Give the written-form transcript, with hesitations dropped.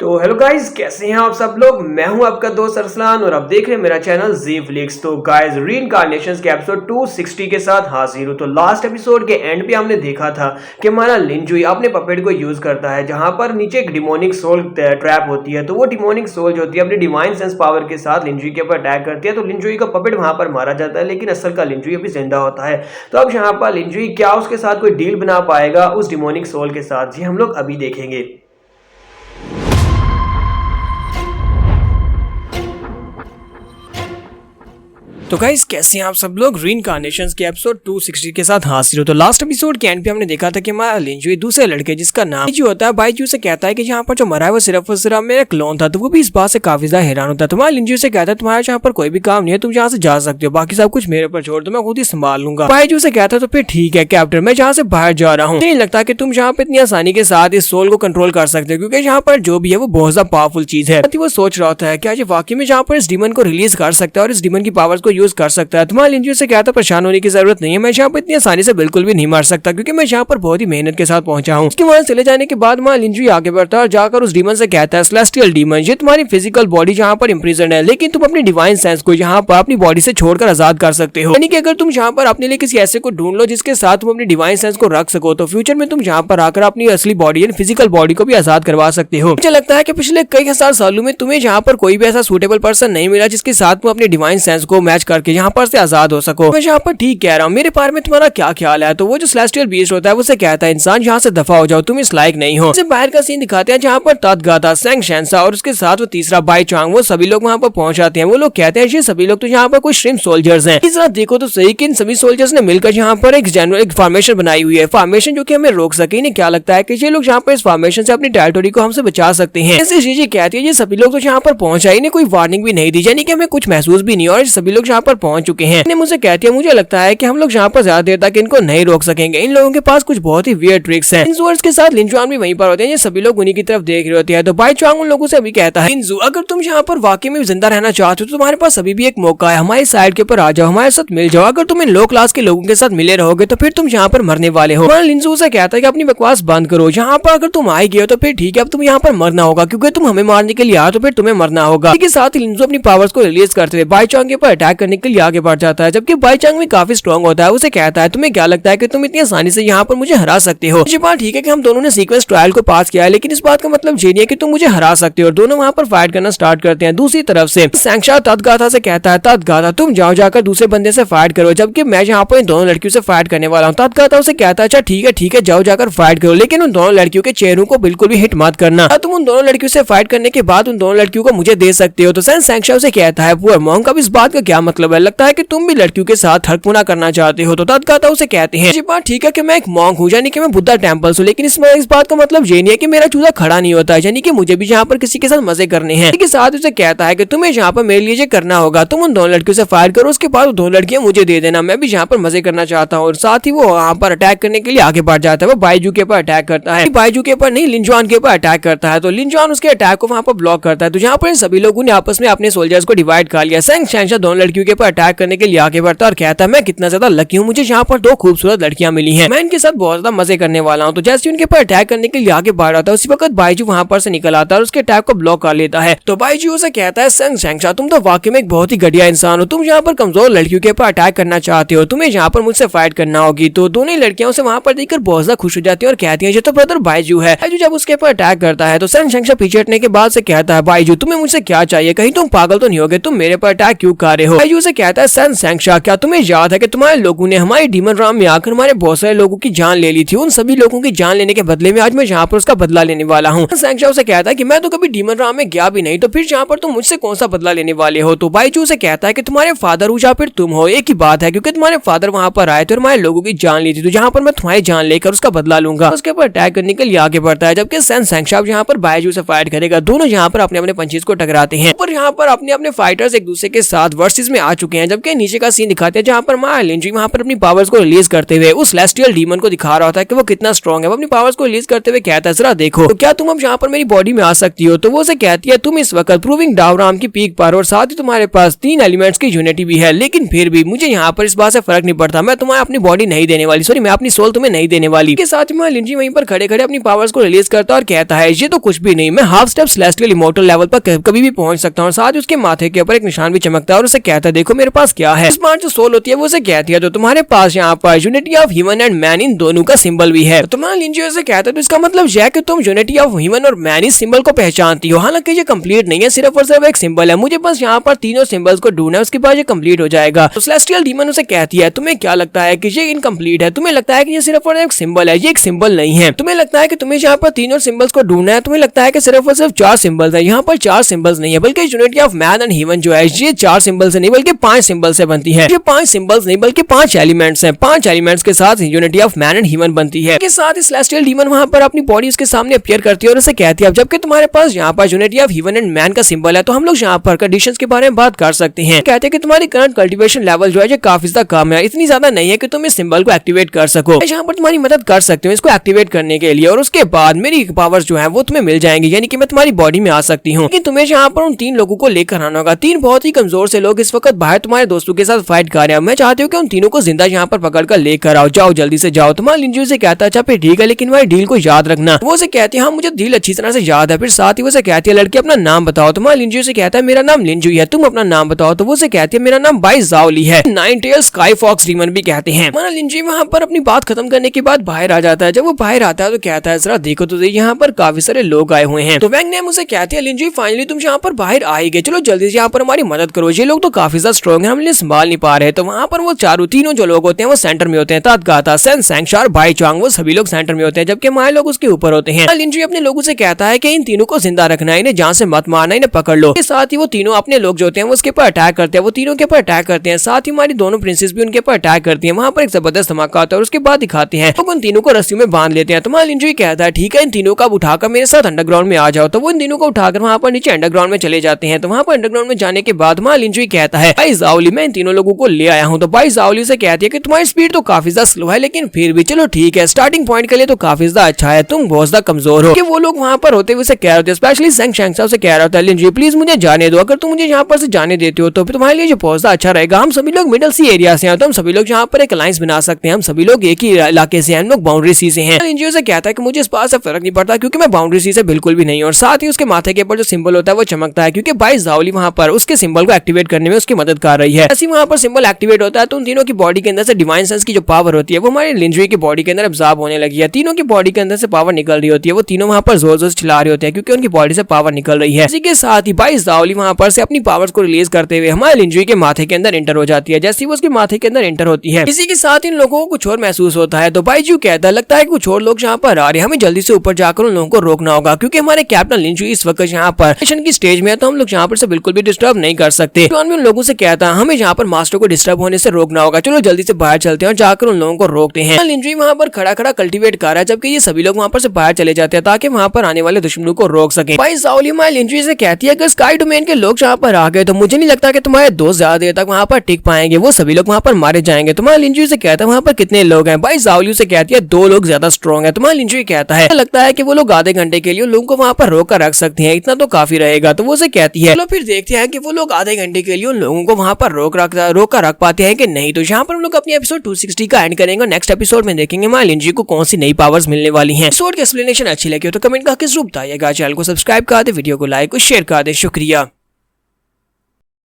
तो hello guys, कैसे हैं आप सब लोग। मैं हूं आपका दोस्त अरसलान और आप देख रहे हैं मेरा चैनल जी फ्लिक्स। तो गाइस, रीइंकार्नेशंस के एपिसोड 260 के साथ हाजिर हूं। तो लास्ट एपिसोड के एंड पे हमने देखा था कि हमारा लिनजुई अपने पपेट को यूज करता है, जहां पर नीचे एक डिमोनिक सोल ट्रैप होती है। तो वो डिमोनिक सोल जो होती है अपनी डिवाइन सेंस पावर के साथ लिनजुई के ऊपर अटैक करती है। तो लिनजुई का पपेट वहां पर मारा जाता है, लेकिन असल का लिनजुई अभी जिंदा होता है। तो अब यहाँ पर लिनजुई क्या उसके साथ कोई डील बना पाएगा उस डिमोनिक सोल के साथ, जी हम लोग अभी देखेंगे। तो गाइस, कैसे हैं आप सब लोग। रीइंकार्नेशंस के एपिसोड 260 के साथ हाजिर हो। तो लास्ट एपिसोड के एंड पे हमने देखा था कि हमारा लिनजुई दूसरे लड़के जिसका नाम बाइजू होता है, बाइजू से कहता है कि यहाँ पर जो मरा है वो सिर्फ और सिर्फ मेरा क्लोन था। तो वो भी इस बात से काफी ज्यादा हैरान होता है। तुम्हारा लिनजुई से कहता है तुम्हारा यहाँ पर कोई भी काम नहीं है, तुम यहाँ से जा सकते हो, बाकी सब कुछ मेरे पर छोड़ दो, मैं खुद ही संभाल लूंगा। बाइजू से कहता है तो फिर ठीक है कैप्टन, मैं जहाँ से बाहर जा रहा हूँ। नहीं लगता कि तुम यहाँ पे इतनी आसानी के साथ इस सोल को कंट्रोल कर सकते हो, क्योंकि यहाँ पर जो भी है वो बहुत ज्यादा पावरफुल चीज है। वो सोच रहा होता है क्या ये वाकई में यहाँ पर इस डीमन को रिलीज कर सकता है और इस डीमन की पावर्स को यूज कर सकता है। लिनजुई से कहता परेशान होने की जरूरत नहीं है, मैं यहाँ पर इतनी आसानी से बिल्कुल भी नहीं मार सकता, क्योंकि मैं यहाँ पर बहुत ही मेहनत के साथ पहुंचा हूँ। उसके वहां चले जाने के बाद वहाँ लिनजुई आगे बढ़ता है और जाकर उस डीमन से कहता है सेलेस्टियल डीमन, ये तुम्हारी फिजिकल बॉडी यहाँ पर इम्प्रिजन है, लेकिन तुम अपनी डिवाइन सेंस को यहाँ पर अपनी बॉडी से छोड़कर आजाद कर सकते हो। यानी कि अगर तुम यहाँ पर अपने लिए किसी ऐसे को ढूंढ लो जिसके साथ तुम अपनी डिवाइन सेंस को रख सको, तो फ्यूचर में तुम यहाँ पर आकर अपनी असली बॉडी यानी फिजिकल बॉडी को भी आजाद करवा सकते हो। मुझे लगता है कि पिछले कई हजार सालों में तुम्हें यहाँ पर कोई भी ऐसा सूटेबल पर्सन नहीं मिला जिसके साथ तुम अपनी डिवाइन सेंस को मैच करके यहाँ पर से आजाद हो सको। मैं यहाँ पर ठीक कह रहा हूँ, मेरे बारे में तुम्हारा क्या ख्याल है। तो वो जो सेलेस्टियल बीस्ट होता है उसे कहता है इंसान यहाँ से दफा हो जाओ, तुम इस लायक नहीं हो। बाहर का सीन दिखाते हैं जहाँ पर तदगाता, सेंग शेंसा और उसके साथ वो तीसरा बाई चांग, वो सभी लोग वहाँ पर पहुंच जाते हैं। वो लोग कहते हैं ये सभी लोग तो यहाँ पर कोई श्रिम्प सोल्जर्स हैं। इस तरह देखो तो सही कि इन सभी सोल्जर्स ने मिलकर यहाँ पर एक जनरल एक फॉर्मेशन बनाई हुई है, फॉर्मेशन जो कि हमें रोक सके। इन्हें क्या लगता है कि ये लोग यहाँ पर इस फॉर्मेशन से अपनी टेरिटोरी को हमसे बचा सकते हैं। ऐसे चीजें कहती है ये सभी लोग तो यहाँ पर पहुंच आए, इन्हें कोई वार्निंग भी नहीं दी, यानी कि हमें कुछ महसूस भी नहीं, और सभी लोग यहाँ पर पहुंच चुके हैं। मुझे कहती है मुझे लगता है कि हम लोग यहाँ पर ज्यादा देर तक इनको नहीं रोक सकेंगे, इन लोगों के पास कुछ बहुत ही वियर्ड ट्रिक्स हैं। इन वर्ड्स के साथ लिनजुआन भी वहीं पर होते हैं, ये सभी लोग उन्हीं की तरफ देख रहे होते हैं। तो बाई चांग उन लोगों से अभी कहता है लिनजू, अगर तुम यहाँ पर वाकई में जिंदा रहना चाहते हो तो तुम्हारे पास अभी भी एक मौका है, हमारी साइड के ऊपर आ जाओ, हमारे साथ मिल जाओ। अगर तुम इन लो क्लास के लोगों के साथ मिले रहोगे तो फिर तुम यहाँ पर मरने वाले हो। लिनजू से कहता है कि अपनी बकवास बंद करो, यहाँ पर अगर तुम आए गए तो फिर ठीक है, अब तुम यहाँ पर मरना होगा, क्योंकि तुम हमें मारने के लिए आए तो फिर तुम्हें मरना होगा। इसके साथ लिनजू अपनी पावर्स को रिलीज करते हुए बाई चांग के ऊपर अटैक करने के लिए आगे बढ़ जाता है, जबकि बाई चांग भी काफी स्ट्रॉन्ग होता है। उसे कहता है तुम्हें क्या लगता है कि तुम इतनी आसानी से यहाँ पर मुझे हरा सकते हो। ये बात ठीक है कि हम दोनों ने सीक्वेंस ट्रायल को पास किया है, लेकिन इस बात का मतलब ये नहीं है कि तुम मुझे हरा सकते हो। और दोनों वहाँ पर फाइट करना स्टार्ट करते हैं। दूसरी तरफ से सैंक्शा तदगाता से कहता है तदगाता तुम जाओ जाकर दूसरे बंदे से फाइट करो, जबकि मैं यहाँ पर इन दोनों लड़कियों से फाइट करने वाला हूँ। तदगाता उसे कहता है अच्छा ठीक है जाओ जाकर फाइट करो, लेकिन उन दोनों लड़कियों के चेहरों को बिल्कुल भी हिट मत करना। तुम उन दोनों लड़कियों से फाइट करने के बाद उन दोनों लड़कियों को मुझे दे सकते हो। तो सैंक्शा उसे कहता है पुअर मॉन्क, अब इस बात का क्या मतलब है, लगता है कि तुम भी लड़कियों के साथ हरपुना करना चाहते हो। तो तदगाता उसे कहते हैं ये बात ठीक है कि मैं एक मॉन्क हूँ, यानी कि मैं बुद्धा टेम्पल हूँ, लेकिन इस बात का मतलब ये नहीं है कि मेरा चूजा खड़ा नहीं होता है, यानी कि मुझे भी यहाँ पर किसी के साथ मजे करने हैं। इसके साथ उसे कहता है कि तुम्हें यहाँ पर मेरे लिए करना होगा, तुम उन दोनों लड़कियों से फाइट करो, उसके बाद वो दोनों लड़कियां मुझे दे देना, मैं भी यहाँ पर मजे करना चाहता हूँ। और साथ ही वो वहाँ पर अटैक करने के लिए आगे बढ़ जाता है। वो बाइजू के ऊपर अटैक करता है, बाइजू के ऊपर नहीं लिनजुआन के ऊपर अटैक करता है। तो लिनजुआन उसके अटैक को वहाँ पर ब्लॉक करता है। तो यहाँ पर सभी लोगों ने आपस में अपने सोल्जर्स को डिवाइड कर लिया। सैंक्शा दोनों लड़कियों के ऊपर अटैक करने के लिए आगे बढ़ता है और कहता है मैं कितना ज्यादा लकी हूँ, मुझे यहाँ पर दो खूबसूरत लड़कियां मिली हैं, मैं इनके साथ बहुत ज्यादा मजे करने वाला हूँ। तो जैसे उनके ऊपर अटैक करने के लिए आगे बढ़ रहा था, उसी वक्त बाइजू वहाँ पर से निकल आता है और उसके अटैक को ब्लॉक कर लेता है। तो बाइजू उसे कहता है सैंक्शा तुम तो वाकई में एक बहुत ही घटिया इंसान हो, तुम यहाँ पर कमजोर लड़कियों के ऊपर अटैक करना चाहते हो, तुम्हें यहाँ पर मुझसे फाइट करना होगी। तो दोनों लड़कियां उसे वहाँ पर देखकर बहुत ज्यादा खुश हो जाती है और कहती है ये तो ब्रदर बाइजू है। बाइजू जब उसके ऊपर अटैक करता है तो सैंक्शा पीछे हटने के बाद से कहता है बाइजू तुम्हें मुझसे क्या चाहिए, कहीं तुम पागल तो नहीं होगे, तुम मेरे पर अटैक क्यों कर रहे हो। बाइजू से कहता है सैंक्शा क्या तुम्हें याद है कि तुम्हारे लोगों ने हमारे डीमन राम में आकर हमारे बहुत सारे लोगों की जान ले ली थी, उन सभी लोगों की जान लेने के बदले में आज मैं यहाँ पर उसका बदला लेने वाला हूँ। सैंक्शा उसे कहता है कि मैं तो कभी डीमन राम में गया भी नहीं, तो फिर यहाँ पर तुम मुझसे कौन सा बदला लेने वाले हो। तो बाइजू से कहता है कि तुम्हारे फादर हो या फिर तुम हो, एक ही बात है, क्योंकि तुम्हारे फादर वहाँ पर आए थे और हमारे लोगों की जान ली थी, तो यहाँ पर मैं तुम्हारी जान लेकर उसका बदला लूंगा। उसके ऊपर अटैक करने के लिए आगे बढ़ता है, जबकि सैंक्शा यहाँ पर बाइजू से फाइट करेगा। दोनों यहाँ पर अपने अपने पंचेस को टकराते हैं और यहाँ पर अपने अपने फाइटर्स एक दूसरे के साथ वर्सेस में आ चुके हैं। जबकि नीचे का सीन दिखाते हैं जहाँ पर माँ लिंजुई वहाँ पर अपनी पावर्स को रिलीज करते हुए उस सेलेस्टियल डीमन को दिखा रहा होता है कि वो कितना स्ट्रॉन्ग है। वो अपनी पावर्स को रिलीज करते हुए कहता है जरा देखो तो क्या तुम अब यहाँ पर मेरी बॉडी में आ सकती हो। तो वो उसे कहती है तुम इस वक्त प्रूविंग डावराम की पीक पर और साथ ही तुम्हारे पास 3 एलिमेंट्स की यूनिटी भी है, लेकिन फिर भी मुझे यहाँ पर इस बात से फर्क नहीं पड़ता। मैं तुम्हें अपनी बॉडी नहीं देने वाली, सॉरी मैं अपनी सोल तुम्हें नहीं देने वाली। के साथ ही लिंजी वहीं पर खड़े खड़े अपनी पावर्स को रिलीज करता है और कहता है ये तो कुछ भी नहीं, मैं half step celestial immortal level पर कभी भी पहुंच सकता हूँ। और साथ ही उसके माथे के ऊपर एक निशान भी चमकता है और उसे कहता है देखो मेरे पास क्या है। इस बार जो सोल होती है वो उसे कहती है तो तुम्हारे पास यहाँ पर unity of human and man in दोनों का सिंबल भी है। तो लिंजी उसे कहता है तो इसका मतलब यह कि तुम यूनिटी ऑफ ह्यूमन और मैन इस सिंबल को पहचानती हो। हालांकि ये कंप्लीट नहीं है, सिर्फ और सिर्फ एक सिंबल है, मुझे बस यहाँ पर तीनों सिंबल्स को ढूंढना है, उसके बाद ये कंप्लीट हो जाएगा। तो सेलेस्टियल डीमन उसे कहती है तुम्हें क्या लगता है कि ये इनकम्प्लीट है, तुम्हें लगता है कि ये सिर्फ और एक सिंबल है, ये एक सिंबल नहीं है, तुम्हें लगता है कि तुम्हें यहाँ पर तीनों सिंबल्स को ढूंढना है, तुम्हें लगता है कि सिर्फ और सिर्फ 4 सिंबल्स है। यहाँ पर 4 सिंबल्स नहीं है बल्कि unity of man and human जो है ये 4 सिंबल से नहीं बल्कि 5 सिंबल से बनती है। ये 5 सिंबल्स नहीं बल्कि 5 एलिमेंट्स हैं, 5 एलिमेंट्स के साथ unity of man and human बनती है। के साथ ही सेलेस्टियल डीमन वहां पर अपनी बॉडी उसके सामने अपीयर करती है और उसे कहती है अब जबकि तुम्हारे पास यहाँ पर unity of human and man का सिंबल है तो हम लोग यहाँ पर कंडीशंस के बारे में बात कर सकते हैं। कहते हैं कि तुम्हारी करंट कल्टीवेशन लेवल जो है ये काफी ज्यादा कम है, इतनी ज्यादा नहीं है कि तुम इस सिंबल को एक्टिवेट कर सको। यहाँ पर तुम्हारी मदद कर सकते हो इसको एक्टिवेट करने के लिए और उसके बाद मेरी पावर्स जो है वो तुम्हें मिल जाएंगी, यानी कि मैं तुम्हारी बॉडी में आ सकती हूँ। लेकिन तुम्हें यहाँ पर उन 3 लोगों को लेकर आना होगा। 3 बहुत ही कमजोर से लोग इस वक्त बाहर तुम्हारे दोस्तों के साथ फाइट कर रहे हैं। मैं चाहती हूँ कि उन तीनों को जिंदा यहाँ पर पकड़ कर लेकर आओ, जाओ जल्दी से जाओ। तुम्हारा लिंजू से कहता है अच्छा फिर ठीक है लेकिन भाई डील को याद रखना। वो से कहती है हाँ मुझे डील अच्छी तरह से याद है। फिर साथ ही वो से कहती है लड़की अपना नाम बताओ। तुम्हारा लिंजू से कहता है मेरा नाम लिंजू है, तुम अपना नाम बताओ। तो वो से कहती है मेरा नाम बाई जाओली है, 9 टेल स्काई फॉक्स डीमन भी कहते हैं। हमारा लिंजू वहाँ पर अपनी बात खत्म करने के बाद बाहर आ जाता है। जब वो बाहर आता है तो कहता है जरा देखो तो यहाँ पर काफी सारे लोग आए हुए हैं। तो वैंग ने मुझे कहती है लिंजू फाइनली तुम यहाँ पर बाहर आ ही गए, चलो जल्दी से यहाँ पर हमारी मदद करो, ये लोग तो काफी ज्यादा स्ट्रॉन्ग है, हम इन्हें संभाल नहीं पा रहे। तो वहाँ पर वो तीनों जो लोग होते हैं वो सेंटर में होते हैं, तादगाता सेन सैंगशार भाई चांग वो सभी लोग सेंटर में होते हैं जबकि हमारे लोग उसके ऊपर होते हैं। लिंजू अपने लोगों से कहता है कि इन तीनों को जिंदा रखना है, इन्हें जान से मत मारना, इन्हें पकड़ लो। साथ ही वो तीनों अपने लोग जो होते हैं वो उसके ऊपर अटैक करते हैं, वो तीनों के ऊपर अटैक करते हैं। साथ ही हमारी दोनों प्रिंसेस भी उनके ऊपर अटैक करती है। वहाँ पर एक जबरदस्त धमाका होता है और उसके बाद दिखाते हैं तो उन तीनों को रस्सियों में बांध लेते हैं। तुम्हारा लिंजू कहता है ठीक है इन तीनों को उठाकर मेरे साथ अंडरग्राउंड में आ जाओ। तो वो इन तीनों को उठाकर वहाँ पर नीचे अंडरग्राउंड में चले जाते हैं। तो वहाँ पर अंडरग्राउंड में जाने के बाद हमारा लिंजू कहता है भाई जाओली मैं इन तीनों लोगों को ले आया हूँ। तो भाई जाओली से कहती है कि तुम्हारी स्पीड तो काफी ज्यादा स्लो है लेकिन फिर भी चलो ठीक है, स्टार्टिंग पॉइंट के लिए तो काफी ज्यादा अच्छा है, तुम बहुत ज्यादा कमजोर हो। कि वो लोग वहाँ पर होते हुए से कह रहे होते हैं, स्पेशली सेंग शैंगसा से कह रहा होता है लिंजू प्लीज मुझे जाने दो, अगर तुम मुझे यहाँ पर से जाने देते हो तो फिर तुम्हारे लिए जो बहुत ज्यादा अच्छा रहेगा। हम सभी लोग मिडल सी एरिया से हैं तो हम सभी लोग यहाँ पर एक अलायंस बना सकते हैं, हम सभी लोग एक ही इलाके से हैं, हम लोग बाउंड्री सी से हैं। लिंजू से कहता है कि मुझे इस बात से फर्क नहीं पड़ता क्योंकि मैं बाउंड्री सी से बिल्कुल भी नहीं हूँ। और साथ ही उसके माथे के ऊपर जो सिंबल होता है वो चमकता है क्योंकि भाई जाओली वहाँ पर उसके सिंबल को एक्टिवेट करने में उसकी मदद कर रही है। ऐसी वहाँ पर सिंबल एक्टिवेट होता है तो उन तीनों की बॉडी के अंदर से डिवाइन सेंस की जो पावर होती है वो हमारे लिंजू की बॉडी के अंदर अब्सॉर्ब होने लगी है। तीनों की बॉडी के अंदर से पावर निकल रही होती है, वो तीनों वहाँ पर जोर जोर से चिल्ला रहे होते हैं क्योंकि उनकी बॉडी से पावर निकल रही है। इसी के साथ ही भाई जाओली वहाँ पर से अपनी पावर्स को रिलीज करते हुए हमारे लिंजू के माथे के अंदर एंटर हो जाती है। जैसे वो उसके माथे के अंदर एंटर होती है इसी के साथ इन लोगों को कुछ और महसूस होता है। तो बाईजू कहता है लगता है कुछ और लोग यहाँ पर आ रहे हैं, हमें जल्दी से ऊपर जाकर उन लोगों को रोकना होगा क्योंकि हमारे कैप्टन लिंजू इस वक्त यहाँ पर मिशन की स्टेज में है तो हम लोग यहाँ पर से बिल्कुल भी डिस्टर्ब नहीं कर सकते। तो उन लोगों से कहता है हमें यहाँ पर मास्टर को डिस्टर्ब होने से रोकना होगा, चलो जल्दी से बाहर चलते हैं और जाकर उन लोगों को रोकते हैं। लिंजू वहाँ पर खड़ा खड़ा कल्टीवेट कर रहा है जबकि ये सभी लोग वहाँ पर से बाहर चले जाते हैं ताकि वहाँ पर आने वाले दुश्मनों को रोक सके। भाई जाओली लिंजू से कहती है अगर स्काई डोमेन के लोग यहाँ पर आ गए तो मुझे नहीं लगता कि तुम्हारे दोस्त ज्यादा देर तक वहाँ पर टिक पाएंगे, वो सभी लोग वहाँ पर मारे जाएंगे। तुम्हारा लिंजू से कहता है वहाँ पर कितने लोग हैं। भाई जाओली से कहती है 2 लोग ज्यादा स्ट्रॉन्ग है। तुम्हारा लिंजू कहता है लगता है कि वो लोग आधे घंटे के लिए लोगों को वहाँ पर रोक कर रख सकते हैं, इतना तो काफी रहेगा। तो वो से कहती है चलो फिर देखते हैं कि वो लोग आधे घंटे के लिए उन लोगों को वहाँ पर रोक कर रख पाते हैं कि नहीं। तो यहाँ पर हम लोग अपनी एपिसोड 260 का एंड करेंगे और नेक्स्ट एपिसोड में देखेंगे हमारे लिंजू को कौन सी नई पावर्स मिलने वाली हैं। एपिसोड की एक्सप्लेनेशन अच्छी लगी हो तो कमेंट करके जरूर बताइएगा, चैनल को सब्सक्राइब कर दे, वीडियो को लाइक और शेयर कर दे। शुक्रिया।